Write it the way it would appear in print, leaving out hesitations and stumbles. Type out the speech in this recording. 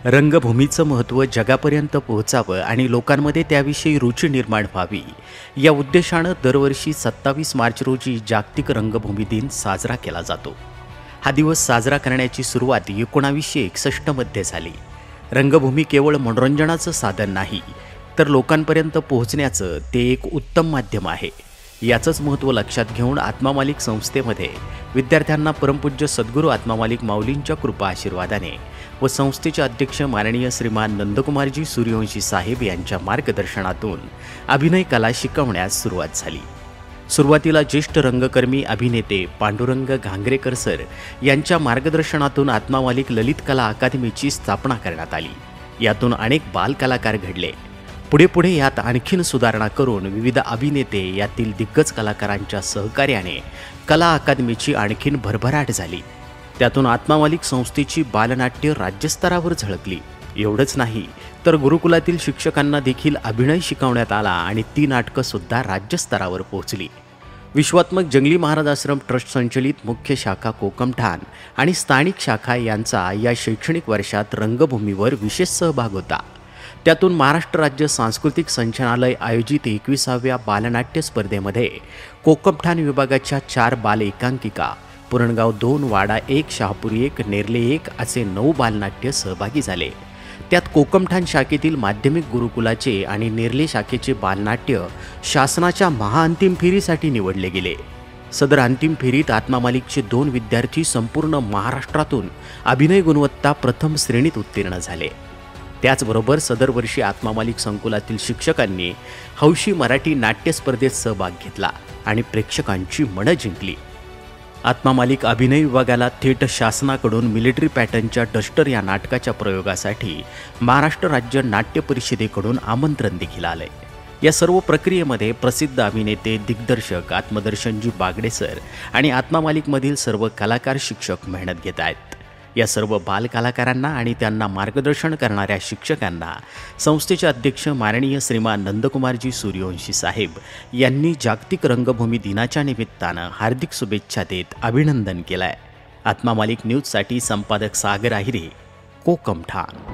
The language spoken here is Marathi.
रंगभूमीचं महत्त्व जगापर्यंत पोहोचावं आणि लोकांमध्ये त्याविषयी रुची निर्माण व्हावी या उद्देशानं दरवर्षी 27 मार्च रोजी जागतिक रंगभूमी दिन साजरा केला जातो। हा दिवस साजरा करण्याची सुरुवात 1961 मध्ये झाली। रंगभूमी केवळ मनोरंजनाचं साधन नाही, तर लोकांपर्यंत पोहोचण्याचं ते एक उत्तम माध्यम आहे। याचंच महत्त्व लक्षात घेऊन आत्मा मालिक संस्थेमध्ये विद्यार्थ्यांना परमपूज्य सद्गुरू आत्मा मालिक माऊलींच्या कृपा आशीर्वादाने व संस्थेचे अध्यक्ष माननीय श्रीमान नंदकुमारजी सूर्यवंशी साहेब यांच्या मार्गदर्शनातून अभिनय कला शिकवण्यास सुरुवात झाली। सुरुवातीला ज्येष्ठ रंगकर्मी अभिनेते पांडुरंग घांगरेकर सर यांच्या मार्गदर्शनातून आत्मा मालिक ललित कला अकादमीची स्थापना करण्यात आली। यातून अनेक बालकलाकार घडले। पुढे यात आणखीन सुधारणा करून विविध अभिनेते यातील दिग्गज कलाकारांच्या सहकार्याने कला अकादमीची आणखीन भरभराट झाली। त्यातून आत्मा मालिक संस्थेची बालनाट्य राज्यस्तरावर झळकली। एवढंच नाही तर गुरुकुलातील शिक्षकांना देखील अभिनय शिकवण्यात आला आणि ती नाटकं सुद्धा राज्यस्तरावर पोहोचली। विश्वात्मक जंगली महाराज आश्रम ट्रस्ट संचलित मुख्य शाखा कोकमठाण आणि स्थानिक शाखा यांचा या शैक्षणिक वर्षात रंगभूमीवर विशेष सहभाग होता। त्यातून महाराष्ट्र राज्य सांस्कृतिक संचालनालय आयोजित 21व्या बालनाट्य स्पर्धेमध्ये कोकमठाण विभागाच्या 4 बाल एकांकिका, पुरणगाव 2, वाडा 1, शहापूर 1, नेरले 1 असे 9 बालनाट्य सहभागी झाले। त्यात कोकमठाण शाखेतील माध्यमिक गुरुकुलाचे आणि नेरले शाखेचे बालनाट्य शासनाच्या महाअंतिम फेरीसाठी निवडले गेले। सदर अंतिम फेरीत आत्मा मालिकचे 2 विद्यार्थी संपूर्ण महाराष्ट्रातून अभिनय गुणवत्ता प्रथम श्रेणीत उत्तीर्ण झाले। त्याचबरोबर सदर वर्षी आत्मा मालिक संकुलातील शिक्षकांनी हौशी मराठी नाट्य स्पर्धेत सहभाग घेतला आणि प्रेक्षकांची मनं जिंकली। आत्मा मालिक अभिनय विभागाला थेट शासनाकडून मिलिटरी पॅटर्नच्या डस्टर या नाटकाच्या प्रयोगासाठी महाराष्ट्र राज्य नाट्य परिषदेकडून आमंत्रण देखील आले। या सर्व प्रक्रियेमध्ये प्रसिद्ध अभिनेते, दिग्दर्शक आत्मदर्शनजी बागडे सर आणि आत्मा मालिकमधील सर्व कलाकार शिक्षक मेहनत घेत आहेत। या सर्व बालकलाकारांना आणि त्यांना मार्गदर्शन करणाऱ्या शिक्षकांना संस्थेचे अध्यक्ष माननीय श्रीमान नंदकुमारजी सूर्यवंशी साहेब यांनी जागतिक रंगभूमी दिनाच्या निमित्तानं हार्दिक शुभेच्छा देत अभिनंदन केलंय। आत्मा मालिक न्यूजसाठी संपादक सागर आहिरे, कोकमठाण।